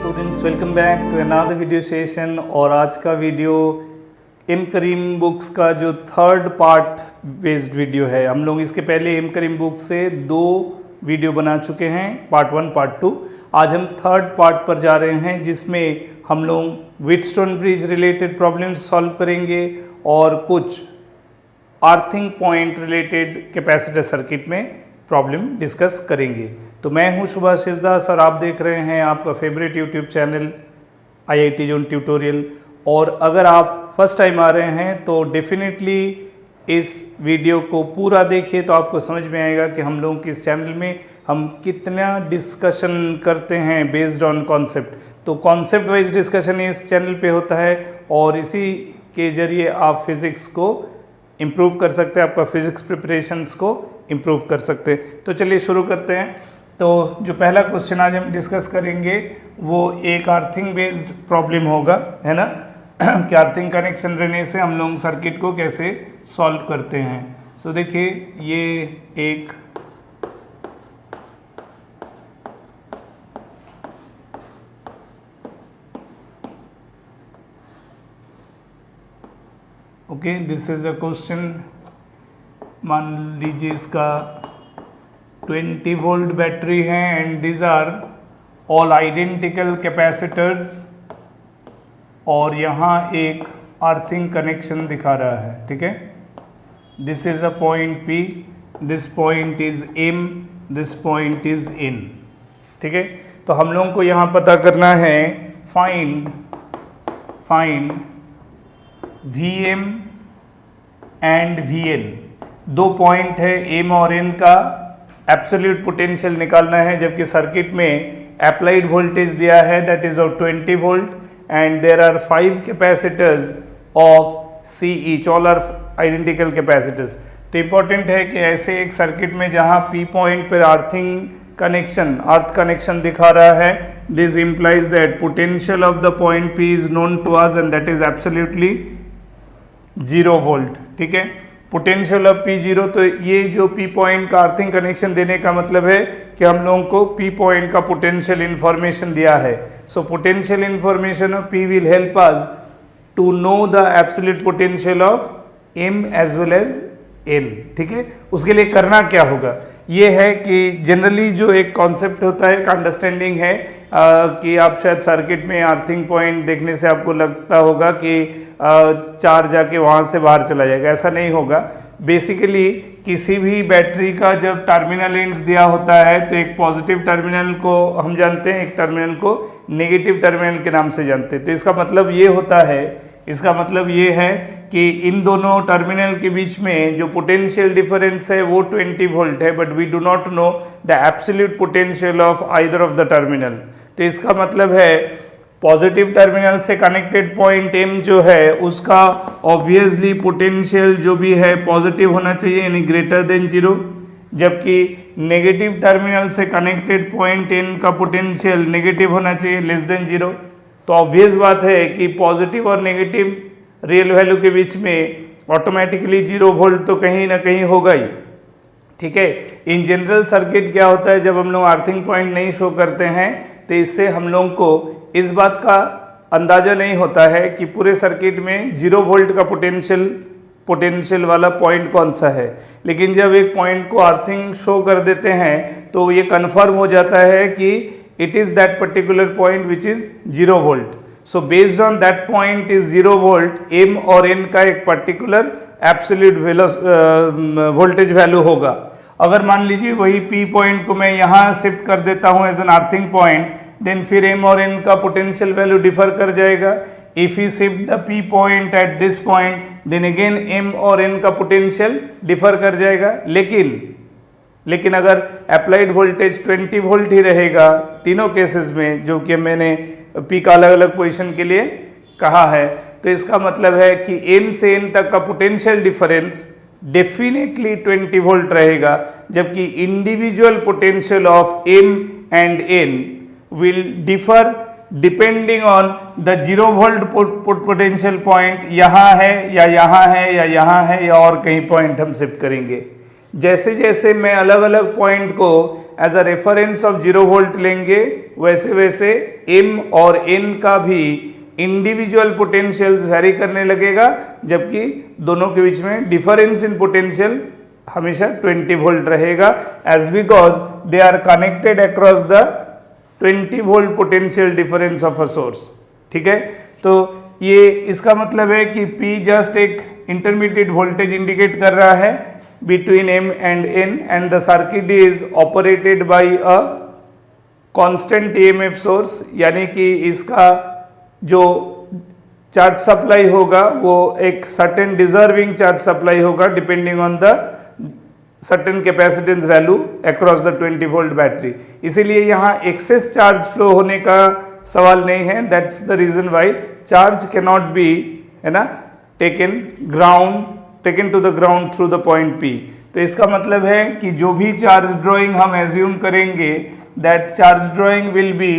Students, welcome back to another video session. और आज का वीडियो एम करीम बुक्स का जो थर्ड पार्ट बेस्ड वीडियो है। हम लोग इसके पहले एम करीम बुक से 2 वीडियो बना चुके हैं, पार्ट 1 पार्ट 2। आज हम थर्ड पार्ट पर जा रहे हैं जिसमें हम लोग Wheatstone bridge related problems solve करेंगे और कुछ earthing point related capacitor circuit में प्रॉब्लम डिस्कस करेंगे। तो मैं हूं सुभाषिष दास और आप देख रहे हैं आपका favourite YouTube channel IIT zone tutorial. और अगर आप फर्स्ट टाइम आ रहे हैं तो डेफिनेटली इस वीडियो को पूरा देखिए, तो आपको समझ में आएगा कि हम लोग किस चैनल में हम कितना डिस्कशन करते हैं बेस्ड ऑन कॉन्सेप्ट। तो कॉन्सेप्ट वाइज डिस्कशन इस चैनल पे होता है और इसी के ज़रिए आप फिज़िक्स को इम्प्रूव कर सकते हैं, आपका फिज़िक्स प्रिपरेशंस को इम्प्रूव कर सकते हैं। तो चलिए शुरू करते हैं। तो जो पहला क्वेश्चन आज हम डिस्कस करेंगे वो एक अर्थिंग बेस्ड प्रॉब्लम होगा, है ना कि अर्थिंग कनेक्शन रहने से हम लोग सर्किट को कैसे सॉल्व करते हैं। सो देखिए, ये एक okay, this is a question. मान लीजिए इसका 20 वोल्ट बैटरी है and this are all identical capacitors और यहाँ एक अर्थिंग कनेक्शन दिखा रहा है, ठीक है। This is a point P, this point is M, this point is N, ठीक है। तो हम लोगों को यहाँ पता करना है find Vm and Vn। 2 point है M और N का एब्सोल्यूट पोटेंशियल निकालना है, जबकि सर्किट में अप्लाइड वोल्टेज दिया है that is of 20 volt and there are 5 capacitors of C each, all are identical capacitors. तो इंपॉर्टेंट है कि ऐसे एक सर्किट में जहां P पॉइंट पर अर्थ कनेक्शन दिखा रहा है, this implies that potential of the point P is known to us and that is absolutely 0 volt, ठीक है। पोटेंशियल ऑफ P0, तो ये जो P पॉइंट का अर्थिंग कनेक्शन देने का मतलब है कि हम लोगों को P पॉइंट का पोटेंशियल इंफॉर्मेशन दिया है। So potential information of P will help us to know the absolute potential of M as well as N, ठीक है। उसके लिए करना क्या होगा, ये है कि जनरली जो एक कॉन्सेप्ट होता है, एक अंडरस्टैंडिंग है कि आप शायद सर्किट में अर्थिंग पॉइंट देखने से आपको लगता होगा कि चार्ज जाके वहाँ से बाहर चला जाएगा। ऐसा नहीं होगा। बेसिकली किसी भी बैटरी का जब टर्मिनल एंड्स दिया होता है तो एक पॉजिटिव टर्मिनल को हम जानते हैं, एक टर्मिनल को नेगेटिव टर्मिनल के नाम से जानते हैं। तो इसका मतलब ये होता है, इसका मतलब ये है कि इन दोनों टर्मिनल के बीच में जो पोटेंशियल डिफरेंस है वो 20 वोल्ट है, but we do not know the absolute potential of either of the terminal. तो इसका मतलब है पॉजिटिव टर्मिनल से कनेक्टेड पॉइंट M जो है उसका ऑब्वियसली पोटेंशियल जो भी है पॉजिटिव होना चाहिए, यानी ग्रेटर देन 0, जबकि नेगेटिव टर्मिनल से कनेक्टेड पॉइंट N का पोटेंशियल नेगेटिव होना चाहिए, लेस देन 0। तो ऑब्वियस बात है कि पॉजिटिव और नेगेटिव रियल वैल्यू के बीच में ऑटोमेटिकली 0 वोल्ट तो कहीं ना कहीं होगा ही, ठीक है। इन जनरल सर्किट क्या होता है, जब हम लोग अर्थिंग पॉइंट नहीं शो करते हैं तो इससे हम लोग को इस बात का अंदाजा नहीं होता है कि पूरे सर्किट में 0 वोल्ट का पोटेंशियल वाला पॉइंट कौन सा है। लेकिन जब एक पॉइंट को अर्थिंग शो कर देते हैं तो ये कन्फर्म हो जाता है कि it is that particular point which is 0 volt. So based on that point is 0 volt, M और N का एक पर्टिकुलर एब्सोल्यूट वोल्टेज वैल्यू होगा। अगर मान लीजिए वही P पॉइंट को मैं यहाँ शिफ्ट कर देता हूँ as an earthing point, then फिर M और N का पोटेंशियल वैल्यू डिफर कर जाएगा। If you shift the P point at this point, then again M और N का पोटेंशियल डिफर कर जाएगा। लेकिन अगर अप्लाइड वोल्टेज 20 वोल्ट ही रहेगा तीनों केसेस में, जो कि मैंने P का अलग अलग पोजीशन के लिए कहा है, तो इसका मतलब है कि M से N तक का पोटेंशियल डिफरेंस डेफिनेटली 20 वोल्ट रहेगा, जबकि individual potential of M and N will differ depending on the 0 volt potential point यहाँ है या यहाँ है या यहाँ है या और कहीं पॉइंट हम शिफ्ट करेंगे। जैसे जैसे मैं अलग अलग पॉइंट को as a reference of 0 volt लेंगे, वैसे वैसे m और n का भी इंडिविजुअल पोटेंशियल्स वेरी करने लगेगा, जबकि दोनों के बीच में डिफरेंस इन पोटेंशियल हमेशा 20 वोल्ट रहेगा, as because they are connected across the 20 volt potential difference of a source. ठीक है, तो ये इसका मतलब है कि P जस्ट एक इंटरमीडिएट वोल्टेज इंडिकेट कर रहा है between m and n, and the circuit is operated by a constant EMF source, यानी कि इसका जो चार्ज सप्लाई होगा वो एक सर्टेन डिजर्विंग चार्ज सप्लाई होगा depending on the certain capacitance value across the 20 volt battery. इसीलिए यहाँ एक्सेस चार्ज फ्लो होने का सवाल नहीं है, that's the reason why charge cannot be, है ना, taken to the ground through the point P। तो इसका मतलब है कि जो भी चार्ज ड्रॉइंग हम एज्यूम करेंगे, that charge drawing will be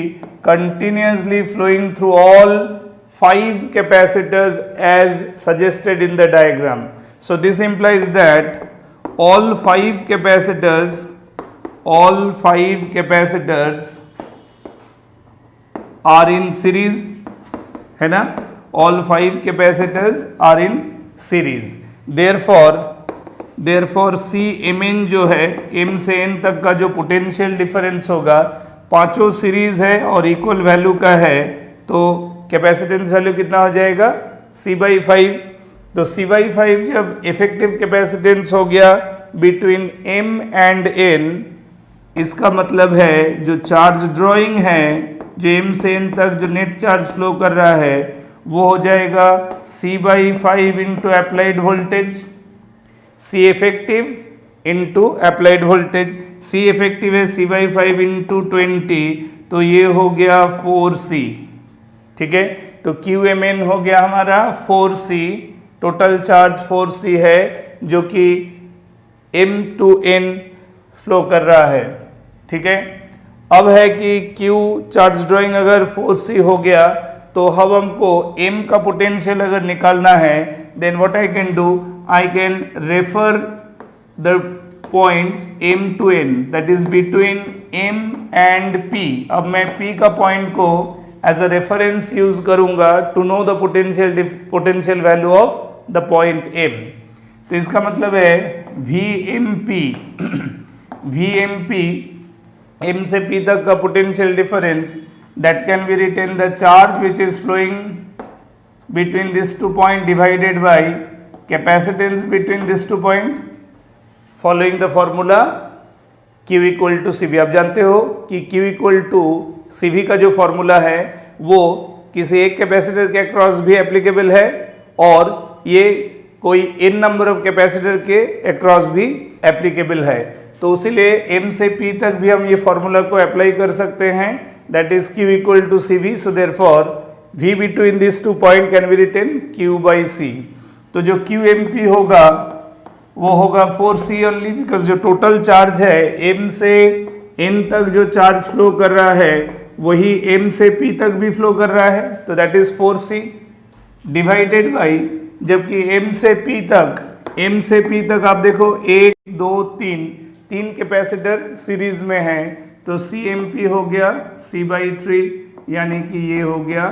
continuously flowing through all 5 capacitors as suggested in the diagram. So this implies that all 5 capacitors are in series, है ना, all 5 capacitors are in series. Therefore CMN जो है M से N तक का जो potential difference होगा, पांचों सीरीज है और इक्वल वैल्यू का है, तो कैपेसिटेंस वैल्यू कितना हो जाएगा C/5। तो C/5 जब इफेक्टिव कैपेसिटेंस हो गया बिटवीन M एंड N, इसका मतलब है जो चार्ज ड्रॉइंग है, जो M से N तक जो नेट चार्ज फ्लो कर रहा है, वो हो जाएगा C/5 into applied voltage, C effective into applied voltage. C effective है C/5 इंटू 20, तो ये हो गया 4C। ठीक है, तो QMN हो गया हमारा 4C, टोटल चार्ज 4C है जो कि M to N फ्लो कर रहा है। ठीक है, अब है कि Q चार्ज ड्रॉइंग अगर 4C हो गया, तो अब हमको M का पोटेंशियल अगर निकालना है, then what I can do, I can refer the points M to N, that is between M and P। अब मैं P का पॉइंट को एज अ रेफरेंस यूज करूंगा to know the potential value of the point M। तो इसका मतलब है VMP M से P तक का potential difference, that can be written the charge which is flowing between this two point divided by capacitance between this two point, following the formula Q equal to CV। आप जानते हो कि Q equal to CV का जो formula है वो किसी एक कैपेसिटर के अक्रॉस भी एप्लीकेबल है, और ये कोई n नंबर ऑफ कैपेसिटर के अक्रॉस भी एप्लीकेबल है। तो इसीलिए M से P तक भी हम ये फॉर्मूला को अप्लाई कर सकते हैं, that is Q equal to CV। So therefore V between this two point can be written Q/C। तो जो QMP होगा वो होगा 4C ओनली, बिकॉज जो टोटल चार्ज है M से N तक जो चार्ज फ्लो कर रहा है वही M से P तक भी फ्लो कर रहा है, तो that is 4C divided by, जबकि M से P तक आप देखो 1 2 3 कैपेसिटर सीरीज में है, तो CMP हो गया C/3, यानी कि ये हो गया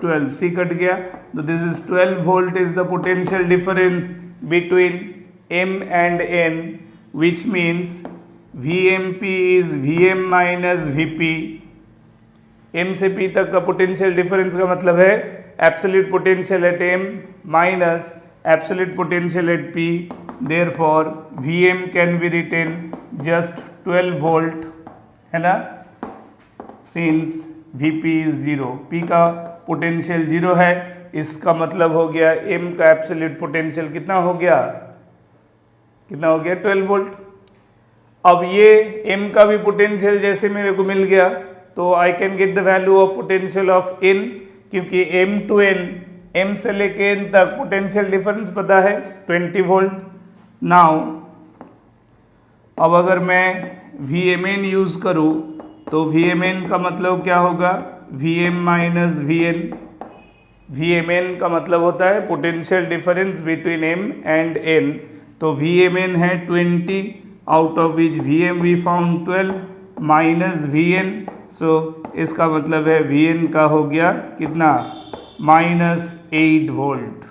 12, C कट गया, तो this is 12 volt is the potential difference between M and N, which means VMP is VM minus VP। M से P तक का पोटेंशियल डिफरेंस का मतलब है absolute potential at M minus absolute potential at P। Therefore VM can be written just 12 volt, है ना, since VP is 0, P का potential 0 है, इसका मतलब हो गया M का एब्सोल्यूट पोटेंशियल कितना हो गया 12 वोल्ट। अब ये M का भी पोटेंशियल जैसे मेरे को मिल गया, तो I can get the value of potential of N, क्योंकि M to N, M से लेके N तक पोटेंशियल डिफरेंस पता है 20 वोल्ट। नाउ अब अगर मैं VMN यूज करूँ, तो VMN का मतलब क्या होगा, VM माइनस VN। VMN का मतलब होता है potential difference between M and N। तो VMN है 20, out of which VM we found 12, minus V N. So इसका मतलब है वी एन का हो गया कितना, -8 वोल्ट।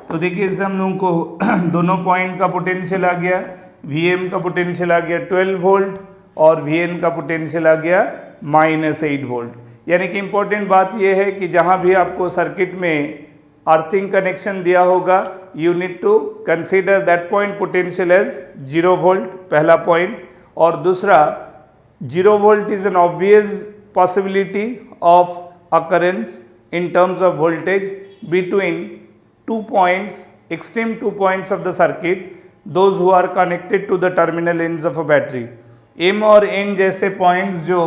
तो देखिए इससे हम लोगों को दोनों पॉइंट का पोटेंशियल आ गया, वी एम का पोटेंशियल आ गया 12 वोल्ट और वी एन का पोटेंशियल आ गया -8 वोल्ट। यानी कि इम्पोर्टेंट बात यह है कि जहाँ भी आपको सर्किट में अर्थिंग कनेक्शन दिया होगा, you need to consider that point potential as 0 volt, पहला पॉइंट। और दूसरा, 0 volt is an obvious possibility of occurrence in terms of voltage between 2 points, extreme 2 points of the circuit, those who are connected to the terminal ends of a battery। M और N जैसे points जो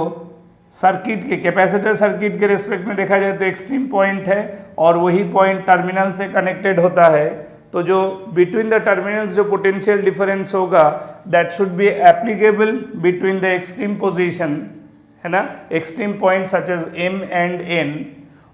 circuit के, capacitor circuit के respect में देखा जाए तो extreme point है और वही पॉइंट टर्मिनल से कनेक्टेड होता है। तो जो बिटवीन द टर्मिनल्स जो पोटेंशियल डिफरेंस होगा, that should be applicable between the extreme position, है ना, extreme point such as M and N।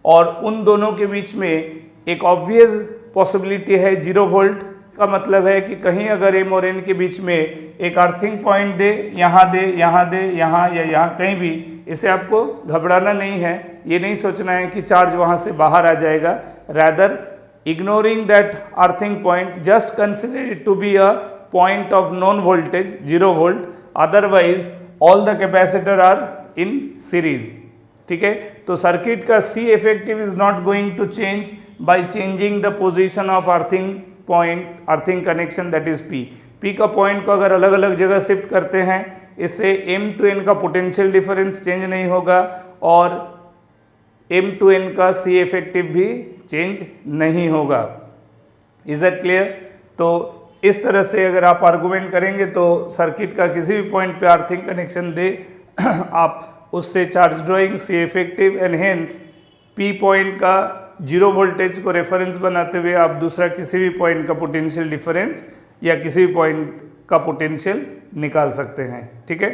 और उन दोनों के बीच में एक ऑब्वियस पॉसिबिलिटी है 0 वोल्ट का मतलब है कि कहीं अगर M और N के बीच में एक अर्थिंग पॉइंट दे, यहाँ दे, यहाँ दे, यहाँ या यहाँ कहीं भी, इसे आपको घबराना नहीं है, ये नहीं सोचना है कि चार्ज वहाँ से बाहर आ जाएगा। Rather ignoring that earthing point, just consider it to be a point of known voltage 0 volt, otherwise all the capacitor are in series। ठीक है, तो सर्किट का C effective is not going to change by changing the position of earthing point, earthing connection, that is P। P का point को अगर अलग अलग जगह शिफ्ट करते हैं, इससे M to N का पोटेंशियल डिफरेंस चेंज नहीं होगा और M to N का C इफेक्टिव भी चेंज नहीं होगा। Is that clear? तो इस तरह से अगर आप आर्गुमेंट करेंगे तो सर्किट का किसी भी पॉइंट पे अर्थिंग कनेक्शन दे आप उससे charge drawing C effective and hence P point का 0 वोल्टेज को रेफरेंस बनाते हुए आप दूसरा किसी भी पॉइंट का पोटेंशियल डिफरेंस या किसी भी पॉइंट का पोटेंशियल निकाल सकते हैं। ठीक है,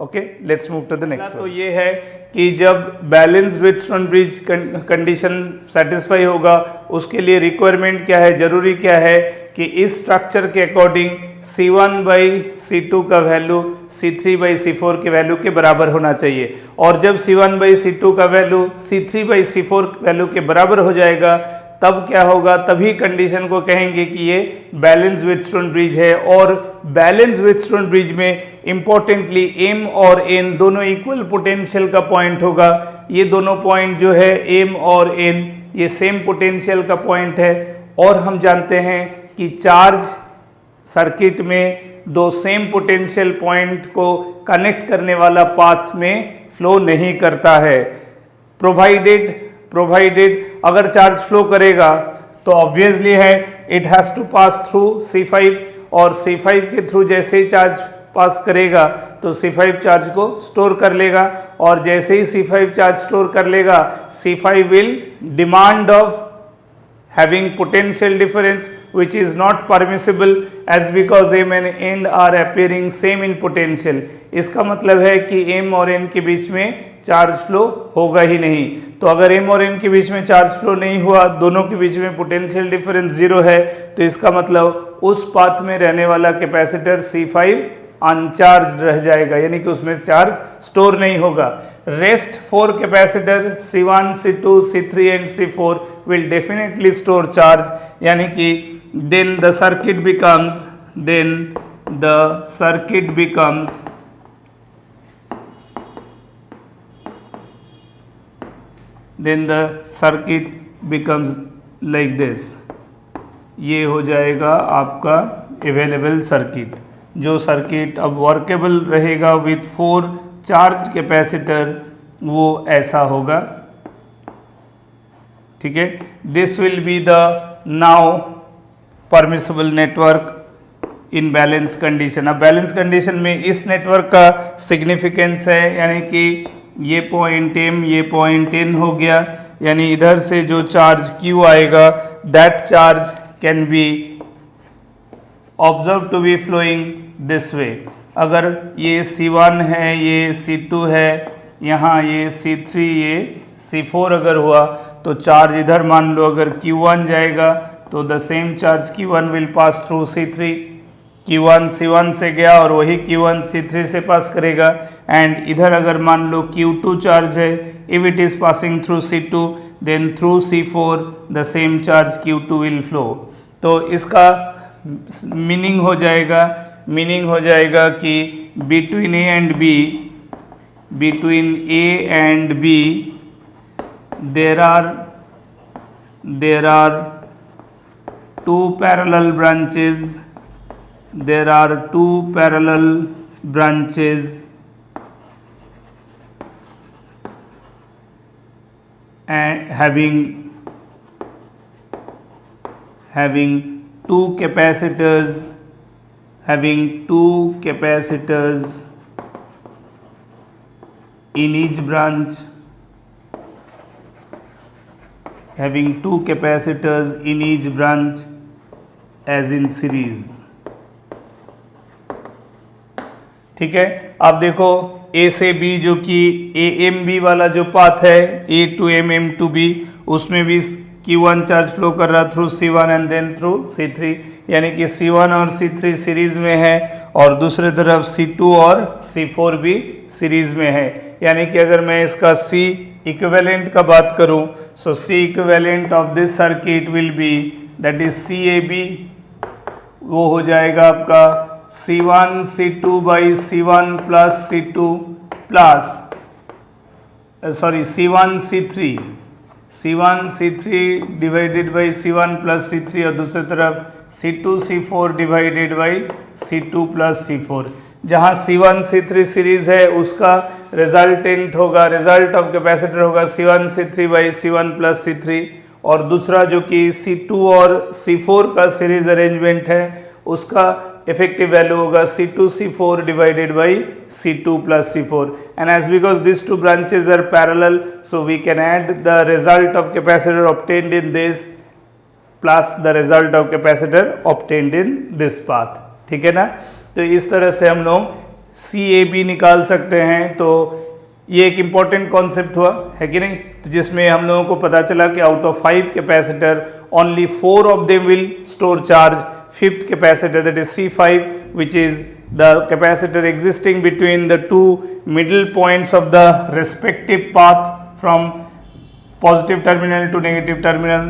okay, let's move to the next. तो ये है कि जब balance Wheatstone bridge condition satisfy होगा, उसके लिए रिक्वायरमेंट क्या है, जरूरी क्या है कि इस स्ट्रक्चर के अकॉर्डिंग C1/C2 का वैल्यू C3/C4 के वैल्यू के बराबर होना चाहिए। और जब C1/C2 का वैल्यू C3/C4 वैल्यू के बराबर हो जाएगा, तब क्या होगा, तभी कंडीशन को कहेंगे कि ये बैलेंस व्हीटस्टोन ब्रिज है। और बैलेंस व्हीटस्टोन ब्रिज में इंपॉर्टेंटली M और N दोनों इक्वल पोटेंशियल का पॉइंट होगा। ये दोनों पॉइंट जो है M और N, ये सेम पोटेंशियल का पॉइंट है। और हम जानते हैं कि चार्ज सर्किट में दो सेम पोटेंशियल पॉइंट को कनेक्ट करने वाला पाथ में फ्लो नहीं करता है। प्रोवाइडेड अगर चार्ज फ्लो करेगा तो ऑब्वियसली है it has to pass through C5, और C5 के थ्रू जैसे ही चार्ज पास करेगा तो C5 चार्ज को स्टोर कर लेगा, और जैसे ही C5 चार्ज स्टोर कर लेगा C5 will demand of having potential difference which is not permissible as because M and N are appearing same in potential। इसका मतलब है कि M और N के बीच में चार्ज फ्लो होगा ही नहीं। तो अगर M और N के बीच में चार्ज फ्लो नहीं हुआ, दोनों के बीच में पोटेंशियल डिफरेंस 0 है, तो इसका मतलब उस पाथ में रहने वाला कैपेसिटर C5 अनचार्ज रह जाएगा, यानी कि उसमें चार्ज स्टोर नहीं होगा। Rest 4 capacitor C1, C2, C3 and C4 will definitely store charge, यानी कि then the circuit becomes like this। ये हो जाएगा आपका अवेलेबल सर्किट। जो सर्किट अब वर्केबल रहेगा विथ 4 चार्ज कैपेसिटर, वो ऐसा होगा। ठीक है, this will be the now permissible network in balance condition. अब बैलेंस कंडीशन में इस नेटवर्क का सिग्निफिकेंस है, यानी कि ये पॉइंट M, ये पॉइंट N हो गया, यानी इधर से जो चार्ज Q आएगा, that charge can be observe to be flowing this way. अगर ये C1 है, ये C2 है, यहाँ ये C3, ये C4 अगर हुआ, तो चार्ज इधर मान लो अगर Q1 जाएगा तो the same charge Q1 will pass through C3, Q1 C1 से गया और वही Q1 C3 से पास करेगा। एंड इधर अगर मान लो Q2 चार्ज है, if it is passing through C2 then through C4 the same charge Q2 will flow. तो इसका मीनिंग हो जाएगा कि between A and B there are two parallel branches and having two capacitors in each branch, as in series। ठीक है, अब देखो A से B जो कि AMB वाला जो पाथ है A to M, M to B, उसमें भी Q1 चार्ज फ्लो कर रहा through C1 and then through C3, यानी कि C1 और C3 सीरीज में है और दूसरे तरफ C2 और C4 भी सीरीज में है। यानी कि अगर मैं इसका C इक्विवेलेंट का बात करूं, सो C equivalent of this circuit will be that is CAB, वो हो जाएगा आपका C1 C2 by C1 plus C2 plus C1 C3 divided by C1 plus C3 और दूसरी तरफ C2 C4 divided by C2 plus C4। जहाँ C1 C3 series है उसका रिजल्ट ऑफ कैपेसिटर होगा C1 C3 by C1 plus C3, और दूसरा जो कि C2 और C4 का सीरीज अरेंजमेंट है उसका इफेक्टिव वैल्यू होगा C2 C4 divided by C2 plus C4। And as because this two branches are parallel, so we can add the result of capacitor obtained in this plus the result of capacitor obtained in this path. ठीक है ना, तो इस तरह से हम लोग CAB निकाल सकते हैं। तो ये एक इम्पॉर्टेंट कॉन्सेप्ट हुआ है कि नहीं, तो जिसमें हम लोगों को पता चला कि out of 5 capacitor only 4 of them will store charge. Fifth capacitor that is C5 which is the capacitor existing between the two middle points of the respective path from positive terminal to negative terminal,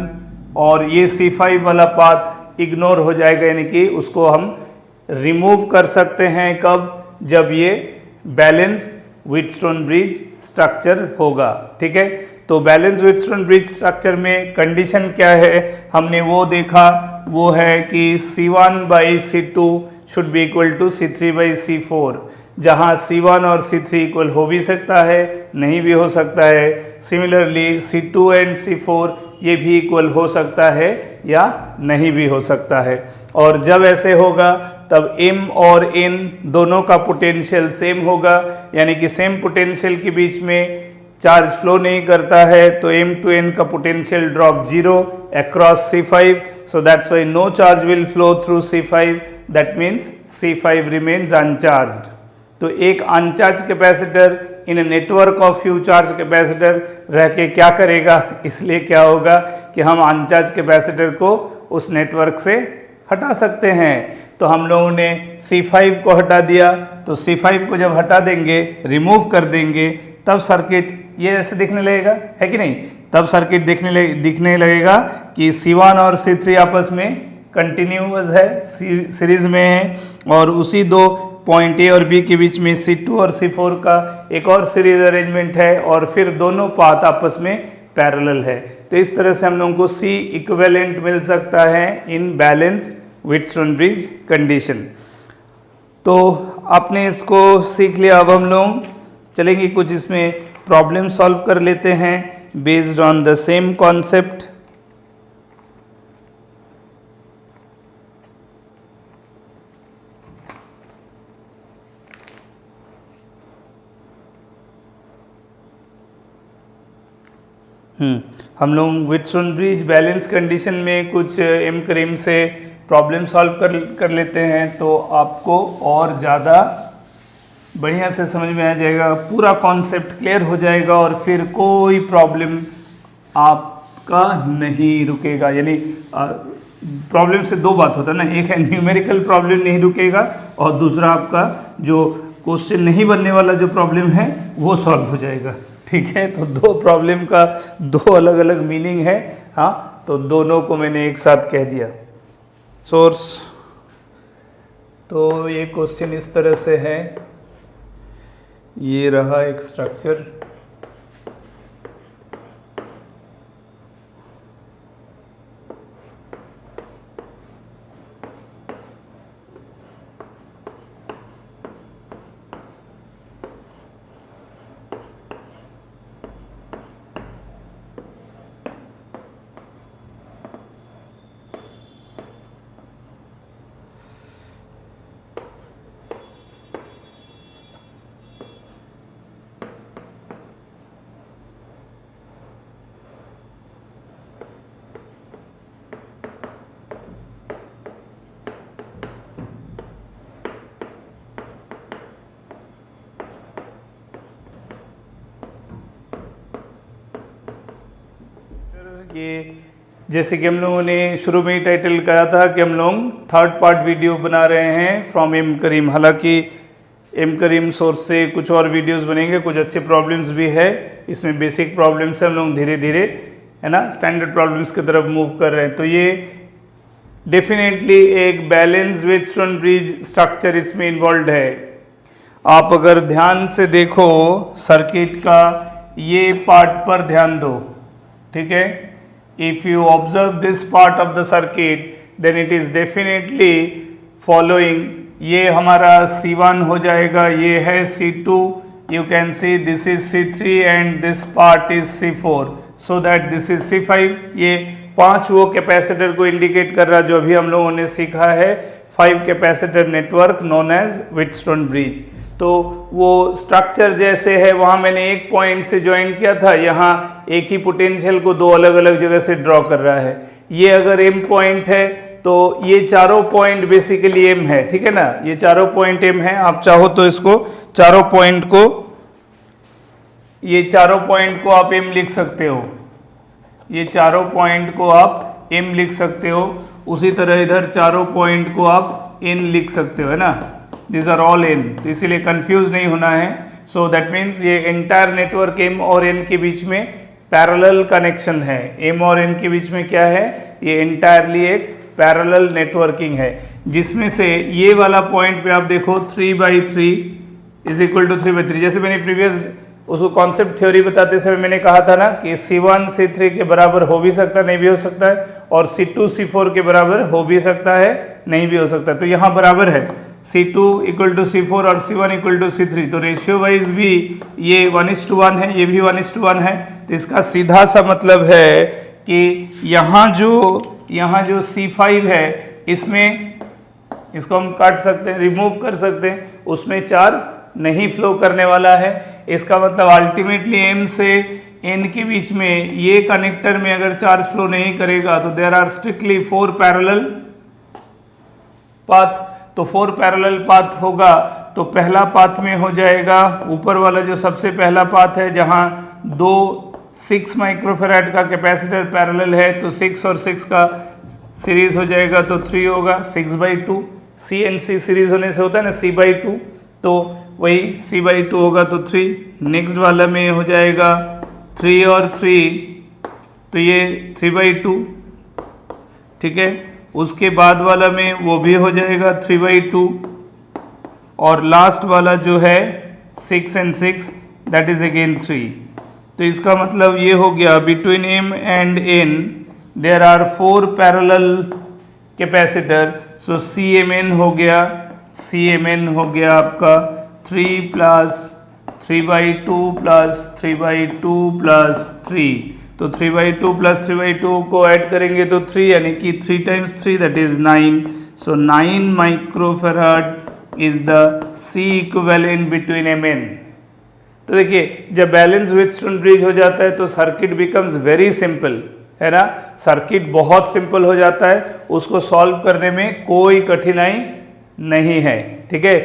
और ये C5 वाला path ignore हो जाएगा, यानी कि उसको हम remove कर सकते हैं कब, जब ये बैलेंस व्हीटस्टोन ब्रिज स्ट्रक्चर होगा। ठीक है, तो बैलेंस व्हीटस्टोन ब्रिज स्ट्रक्चर में कंडीशन क्या है हमने वो देखा, वो है कि C1 by C2 should be equal to C3 by C4, जहाँ C1 और C3 इक्वल हो भी सकता है, नहीं भी हो सकता है। सिमिलरली C2 एंड C4 ये भी इक्वल हो सकता है या नहीं भी हो सकता है। और जब ऐसे होगा तब M और N दोनों का पोटेंशियल सेम होगा, यानी कि सेम पोटेंशियल के बीच में चार्ज फ्लो नहीं करता है, तो M to N का potential drop 0 across C5, so that's why no charge will flow through C5, that means C5 remains uncharged। तो एक अनचार्ज capacitor in network of few charge capacitor रह के क्या करेगा, इसलिए क्या होगा कि हम अनचार्ज कैपेसिटर को उस नेटवर्क से हटा सकते हैं। तो हम लोगों ने C5 को हटा दिया, तो C5 को जब हटा देंगे, रिमूव कर देंगे, तब सर्किट ये ऐसे दिखने लगेगा, है कि नहीं, तब सर्किट दिखने लगेगा कि C1 और C3 आपस में कंटिन्यूअस है, सीरीज में है, और उसी दो पॉइंट A और B के बीच में C2 और C4 का एक और सीरीज अरेंजमेंट है, और फिर दोनों पाथ आपस में पैरेलल है। तो इस तरह से हम लोगों को C इक्विवेलेंट मिल सकता है in balance Wheatstone bridge condition. तो आपने इसको सीख लिया, अब हम लोग चलेंगे कुछ इसमें प्रॉब्लम सॉल्व कर लेते हैं based on the same concept. हम लोग व्हीटस्टोन ब्रिज बैलेंस कंडीशन में कुछ एम क्रीम से प्रॉब्लम सॉल्व कर लेते हैं, तो आपको और ज़्यादा बढ़िया से समझ में आ जाएगा, पूरा कॉन्सेप्ट क्लियर हो जाएगा, और फिर कोई प्रॉब्लम आपका नहीं रुकेगा। यानी प्रॉब्लम से दो बात होता है ना, एक है न्यूमेरिकल प्रॉब्लम नहीं रुकेगा और दूसरा आपका जो क्वेश्चन नहीं बनने वाला जो प्रॉब्लम है वो सॉल्व हो जाएगा। ठीक है, तो दो प्रॉब्लम का दो अलग अलग मीनिंग है। हाँ, तो दोनों को मैंने एक साथ कह दिया। सोर्स, तो ये क्वेश्चन इस तरह से है, ये रहा एक स्ट्रक्चर, ये जैसे कि हम लोगों ने शुरू में ही टाइटल कहा था कि हम लोग थर्ड पार्ट वीडियो बना रहे हैं फ्रॉम एम करीम। हालांकि एम करीम सोर्स से कुछ और वीडियोस बनेंगे, कुछ अच्छे प्रॉब्लम्स भी है इसमें, बेसिक प्रॉब्लम्स हम लोग धीरे धीरे है ना स्टैंडर्ड प्रॉब्लम्स की तरफ मूव कर रहे हैं। तो ये डेफिनेटली एक बैलेंस व्हीटस्टोन ब्रिज स्ट्रक्चर इसमें इन्वॉल्व है। आप अगर ध्यान से देखो सर्किट का ये पार्ट पर ध्यान दो, ठीक है। If you observe this part of the circuit, then it is definitely following. ये हमारा C1 हो जाएगा, ये है C2, you can see this is C3 and this part is C4, so that this is C5. ये 5 वो capacitor को indicate कर रहा जो अभी हम लोगों ने सीखा है 5 capacitor network known as Wheatstone bridge. तो वो स्ट्रक्चर जैसे है वहाँ मैंने एक पॉइंट से ज्वाइन किया था, यहाँ एक ही पोटेंशियल को दो अलग अलग जगह से ड्रॉ कर रहा है। ये अगर एम पॉइंट है तो ये चारों पॉइंट बेसिकली एम है, ठीक है ना, ये चारों पॉइंट एम है। आप चाहो तो इसको चारों पॉइंट को, ये चारों पॉइंट को आप एम लिख सकते हो, ये चारों पॉइंट को आप एम लिख सकते हो। उसी तरह इधर चारों पॉइंट को आप एन लिख सकते हो, है ना, दिस आर ऑल एन। तो इसीलिए कंफ्यूज नहीं होना है। सो दैट मीन्स ये एंटायर नेटवर्क एम और एन के बीच में पैरेलल कनेक्शन है। एम और एन के बीच में क्या है, ये एंटायरली एक पैरेलल नेटवर्किंग है, जिसमें से ये वाला पॉइंट पे आप देखो 3/3 इज इक्वल टू 3/3। जैसे मैंने प्रीवियस उसको कॉन्सेप्ट थ्योरी बताते समय मैंने कहा था ना कि C1 C3 के बराबर हो भी सकता है, नहीं भी हो सकता है, और C2 C4 के बराबर हो भी सकता है, नहीं भी हो सकता है। तो यहाँ बराबर है, C2 इक्वल टू C4 और C1 इक्वल टू C3। तो रेशियो वाइज भी ये 1:1 है, ये भी 1:1 है। तो इसका सीधा सा मतलब है कि यहाँ जो C5 है इसमें इसको हम काट सकते हैं, रिमूव कर सकते हैं, उसमें चार्ज नहीं फ्लो करने वाला है। इसका मतलब अल्टीमेटली M से N के बीच में ये कनेक्टर में अगर चार्ज फ्लो नहीं करेगा तो there are strictly 4 parallel path. तो 4 पैरेलल पाथ होगा तो पहला पाथ में हो जाएगा ऊपर वाला जो सबसे पहला पाथ है जहां 6 माइक्रोफेराड का कैपेसिटर पैरेलल है, तो 6 और 6 का सीरीज हो जाएगा तो 3 होगा, 6/2। C एंड C सीरीज होने से होता है ना C/2, तो वही C/2 होगा तो 3। नेक्स्ट वाला में हो जाएगा 3 और 3, तो ये 3/2, ठीक है। उसके बाद वाला में वो भी हो जाएगा 3/2, और लास्ट वाला जो है 6 and 6 दैट इज अगेन 3। तो इसका मतलब ये हो गया between M and N there are 4 parallel capacitor. So CMN हो गया, CMN हो गया आपका 3 प्लस 3/2 प्लस 3/2 प्लस 3। तो 3/2 प्लस 3/2 को ऐड करेंगे तो 3, यानी कि 3 times 3 that is 9। So 9 microfarad is the C equivalent between MN। तो देखिए जब बैलेंस व्हीटस्टोन ब्रिज हो जाता है तो सर्किट बिकम्स वेरी सिंपल, है ना, सर्किट बहुत सिंपल हो जाता है, उसको सॉल्व करने में कोई कठिनाई नहीं है, ठीक है।